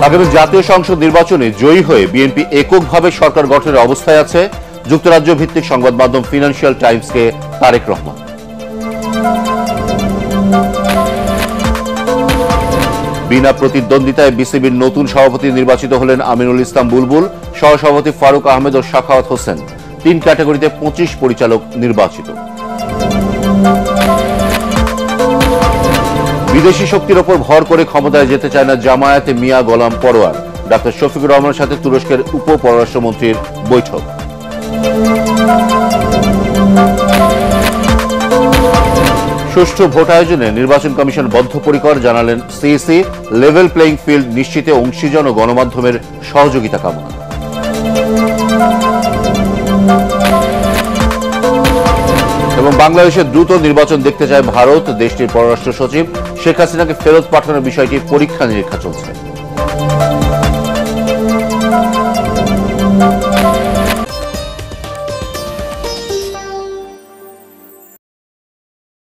আগামী জাতীয় সংসদ নির্বাচনে জয়ী হয়ে বিএনপি এককভাবে সরকার গঠনের অবস্থায় আছে যুক্তরাজ্য ভিত্তিক সংবাদ মাধ্যম ফিনান্সিয়াল টাইমসকে তারেক রহমান। বিনা প্রতিদ্বন্দ্বিতায় বিসিবির নতুন সভাপতি নির্বাচিত হলেন আমিনুল ইসলাম বুলবুল, সহসভাপতি ফারুক আহমেদ ও সাখাওয়াত হোসেন। 3 ক্যাটাগরিতে 25 পরিচালক নির্বাচিত। বিদেশি শক্তির ওপর ভর করে ক্ষমতায় যেতে চায় না জামায়াতে মিয়া গোলাম পরোয়ার। ডাক্তার শফিকুর রহমানের সাথে তুরস্কের উপ পররাষ্ট্রমন্ত্রীর বৈঠক। সুষ্ঠু ভোট আয়োজনে নির্বাচন কমিশন বদ্ধপরিকর, জানালেন সিইসি। লেভেল প্লেইং ফিল্ড নিশ্চিতে অংশীজন ও গণমাধ্যমের সহযোগিতা কামনা। এবং বাংলাদেশে দ্রুত নির্বাচন দেখতে চায় ভারত। দেশটির পররাষ্ট্র সচিব শেখ হাসিনাকে ফেরত পাঠানোর বিষয়টি পরীক্ষা নিরীক্ষা চলছে।